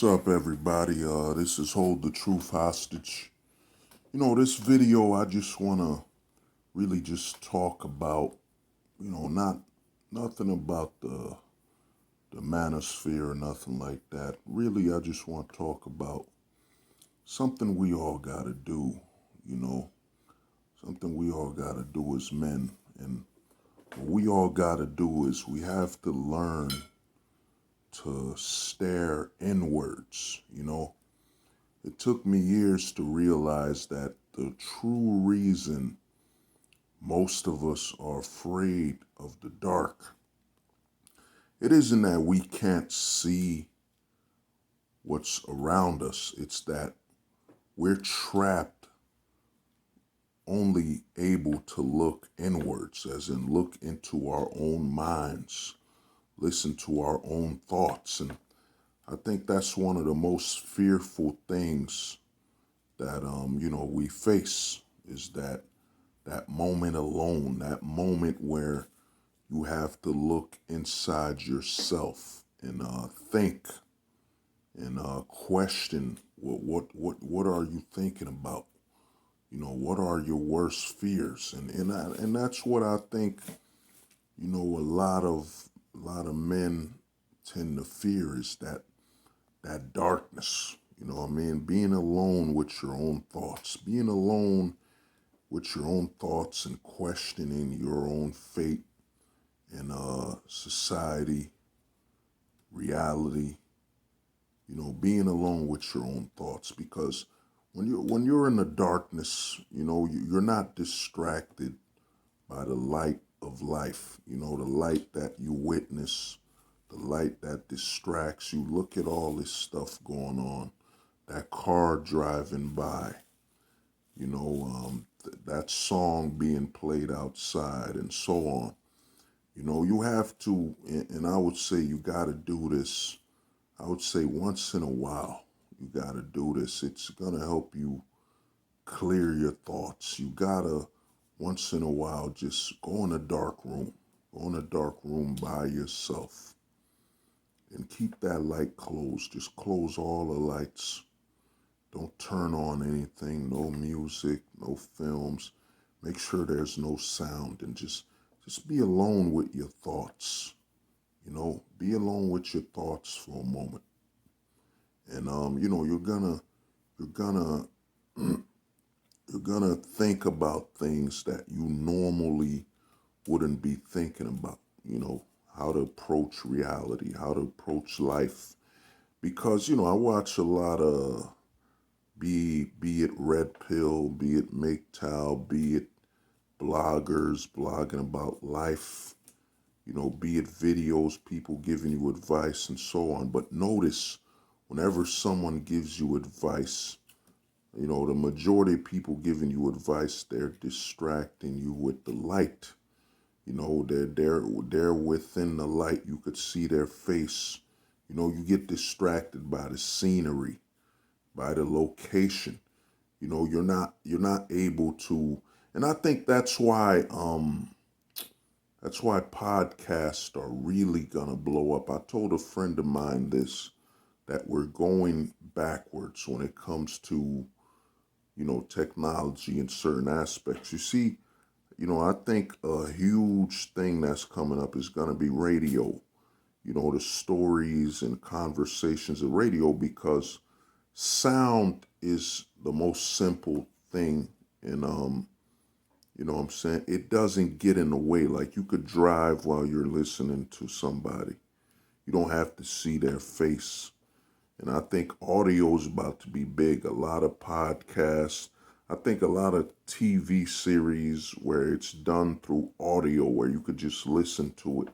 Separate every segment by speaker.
Speaker 1: What's up, everybody? This is Hold the Truth Hostage. This video, I just want to really just talk about, not nothing about the manosphere or nothing like that. Really, I just want to talk about something we all got to do, you know, something we all got to do as men. And what we all got to do is we have to learn to stare inwards. It took me years to realize that the true reason most of us are afraid of the dark, it isn't that we can't see what's around us. It's that we're trapped, only able to look inwards, as in look into our own minds, listen to our own thoughts. And I think that's one of the most fearful things that we face, is that moment alone, that moment where you have to look inside yourself and think and question what are you thinking about? What are your worst fears? And that's what I think, a lot of men tend to fear, is that darkness. Being alone with your own thoughts, being alone with your own thoughts and questioning your own fate in society, reality, being alone with your own thoughts. Because when you're in the darkness, you're not distracted by the light of life, the light that you witness, the light that distracts you. Look at all this stuff going on. That car driving by, that song being played outside, and so on. You have to, and I would say you got to do this. I would say once in a while, you got to do this. It's going to help you clear your thoughts. You got to, once in a while, just go in a dark room. Go in a dark room by yourself and keep that light closed. Just close all the lights. Don't turn on anything, no music, no films. Make sure there's no sound, and just be alone with your thoughts. Be alone with your thoughts for a moment. And you're gonna you're gonna think about things that you normally wouldn't be thinking about. How to approach reality, how to approach life. Because, I watch a lot of be it Red Pill, be it MGTOW, be it bloggers blogging about life, be it videos, people giving you advice and so on. But notice, whenever someone gives you advice, the majority of people giving you advice, they're distracting you with the light. They're within the light. You could see their face. You get distracted by the scenery, by the location. You're not able to, and I think that's why podcasts are really gonna blow up. I told a friend of mine this, that we're going backwards when it comes to, technology in certain aspects. You see, I think a huge thing that's coming up is gonna be radio. The stories and conversations of radio, because sound is the most simple thing. And you know what I'm saying? It doesn't get in the way. Like, you could drive while you're listening to somebody. You don't have to see their face. And I think audio is about to be big. A lot of podcasts. I think a lot of TV series where it's done through audio, where you could just listen to it,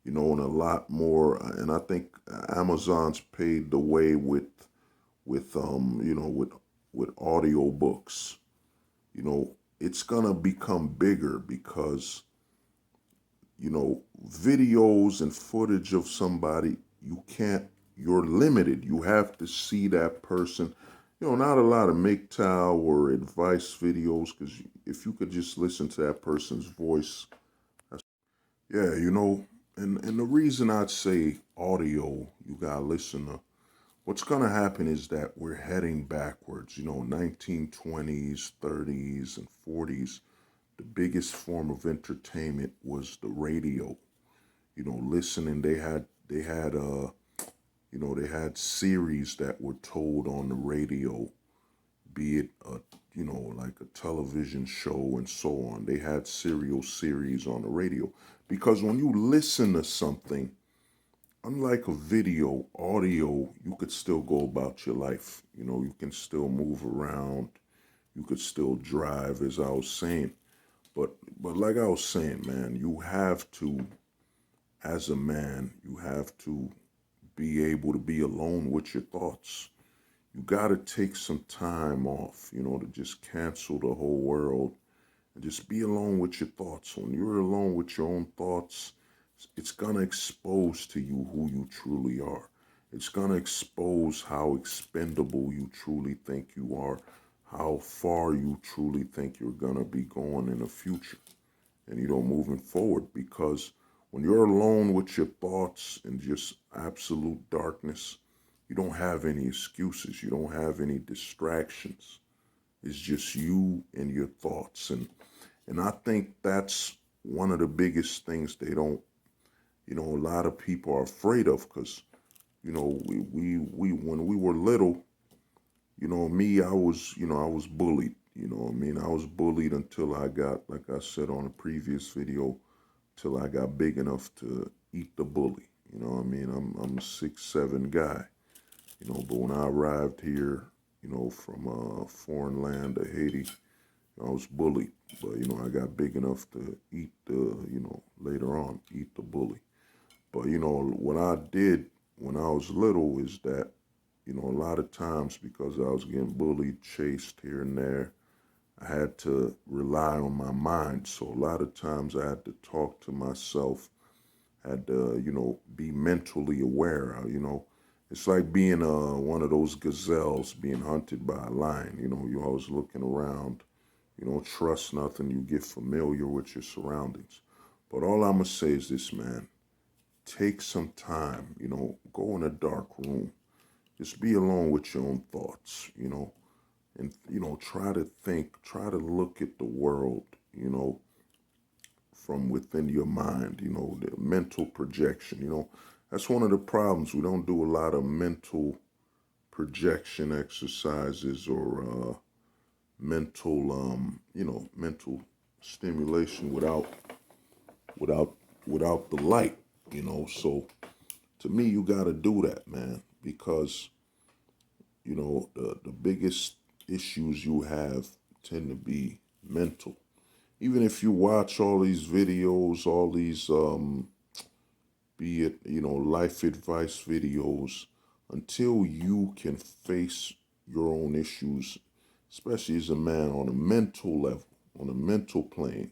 Speaker 1: and a lot more. And I think Amazon's paved the way with audio books. It's gonna become bigger because, videos and footage of somebody, you're limited. You have to see that person. Not a lot of MGTOW or advice videos, because if you could just listen to that person's voice, yeah, and the reason I'd say audio, you gotta listen to what's going to happen is that we're heading backwards. 1920s, 30s, and 40s, the biggest form of entertainment was the radio. Listening, they had series that were told on the radio, be it like a television show and so on. They had serial series on the radio because when you listen to something, unlike a video, audio, you could still go about your life. You can still move around. You could still drive, as I was saying. But like I was saying, man, you have to, as a man, you have to be able to be alone with your thoughts. You got to take some time off, to just cancel the whole world and just be alone with your thoughts. When you're alone with your own thoughts, it's going to expose to you who you truly are. It's going to expose how expendable you truly think you are, how far you truly think you're going to be going in the future and, moving forward. Because when you're alone with your thoughts in just absolute darkness, you don't have any excuses. You don't have any distractions. It's just you and your thoughts. And I think that's one of the biggest things they don't, a lot of people are afraid of because, we when we were little, me, I was bullied. I was bullied until I got, like I said on a previous video, till I got big enough to eat the bully. I'm a 6'7" guy, but when I arrived here, from a foreign land of Haiti, I was bullied. But, I got big enough to eat later on, eat the bully. But, what I did when I was little is that, a lot of times because I was getting bullied, chased here and there, I had to rely on my mind. So a lot of times I had to talk to myself, had to, be mentally aware. It's like being one of those gazelles being hunted by a lion. You're always looking around. You don't trust nothing. You get familiar with your surroundings. But all I'm going to say is this, man. Take some time, go in a dark room. Just be alone with your own thoughts, and, try to think, try to look at the world, from within your mind, the mental projection, That's one of the problems. We don't do a lot of mental projection exercises or mental stimulation without the light, So to me, you got to do that, man, because, the biggest issues you have tend to be mental. Even if you watch all these videos, all these, be it, life advice videos, until you can face your own issues, especially as a man on a mental level, on a mental plane,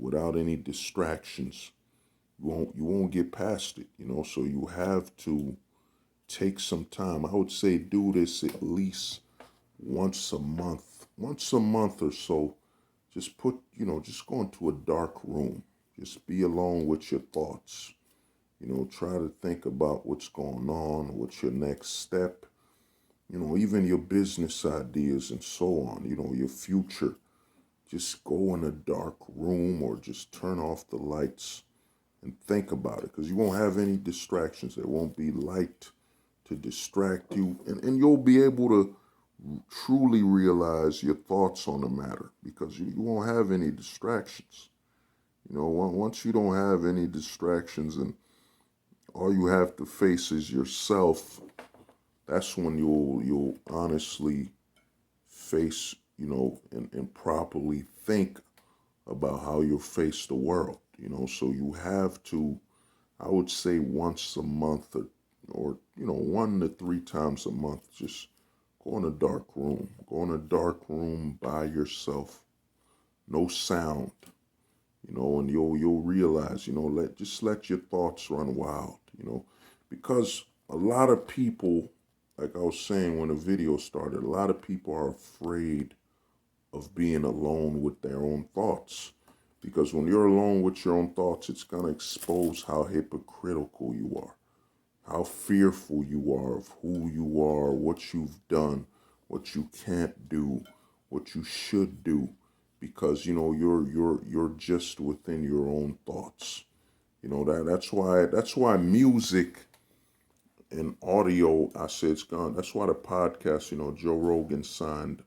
Speaker 1: without any distractions, you won't get past it, So you have to take some time. I would say do this at least once a month or so. Just just go into a dark room. Just be alone with your thoughts. Try to think about what's going on, what's your next step, even your business ideas and so on, your future. Just go in a dark room or just turn off the lights and think about it because you won't have any distractions. There won't be light to distract you, and you'll be able to truly realize your thoughts on the matter because you won't have any distractions. Once you don't have any distractions and all you have to face is yourself, that's when you'll honestly face, and properly think about how you'll face the world, So you have to, I would say once a month or 1 to 3 times a month, just go in a dark room. Go in a dark room by yourself. No sound, and you'll realize, let your thoughts run wild, because a lot of people, like I was saying when the video started, a lot of people are afraid of being alone with their own thoughts. Because when you're alone with your own thoughts, it's going to expose how hypocritical you are, how fearful you are of who you are, what you've done, what you can't do, what you should do, because you're just within your own thoughts. That's why music and audio, I say it's gone. That's why the podcast, Joe Rogan signed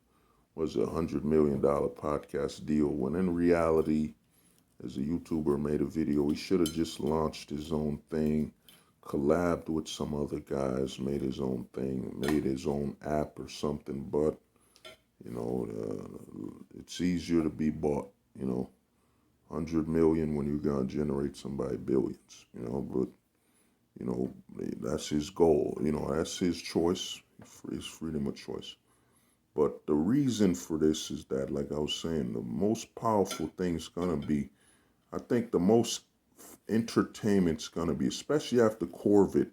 Speaker 1: was $100 million podcast deal, when in reality, as a YouTuber made a video, he should have just launched his own thing, collabed with some other guys, made his own thing, made his own app or something. But it's easier to be bought. 100 million when you're gonna generate somebody billions. But that's his goal. That's his choice. It's freedom of choice. But the reason for this is that, like I was saying, the most powerful thing's gonna be, I think the most entertainment's gonna be, especially after COVID.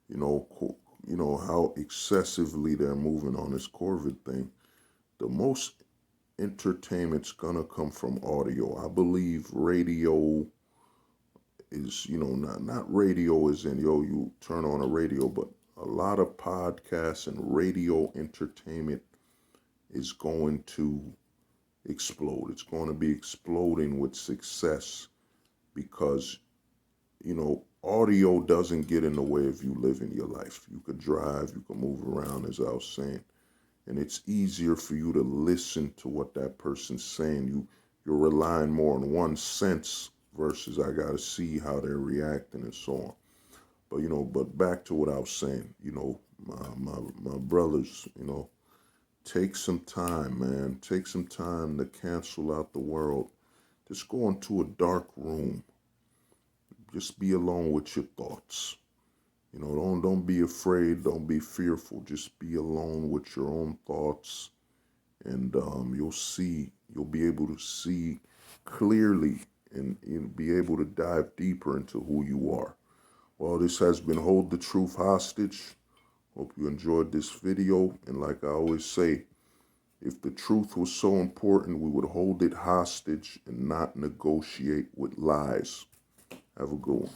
Speaker 1: You know, how excessively they're moving on this COVID thing. The most entertainment's gonna come from audio. I believe radio is, not radio is in, you turn on a radio, but a lot of podcasts and radio entertainment is going to explode. It's going to be exploding with success because, audio doesn't get in the way of you living your life. You could drive, you can move around, as I was saying, and it's easier for you to listen to what that person's saying. You're relying more on one sense versus I got to see how they're reacting and so on. But back to what I was saying, my brothers, take some time, man. Take some time to cancel out the world. Just go into a dark room. Just be alone with your thoughts. Don't be afraid. Don't be fearful. Just be alone with your own thoughts, and you'll be able to see clearly, and you'll be able to dive deeper into who you are. Well, this has been Hold the Truth Hostage. Hope you enjoyed this video. And like I always say, if the truth was so important, we would hold it hostage and not negotiate with lies. Have a good one.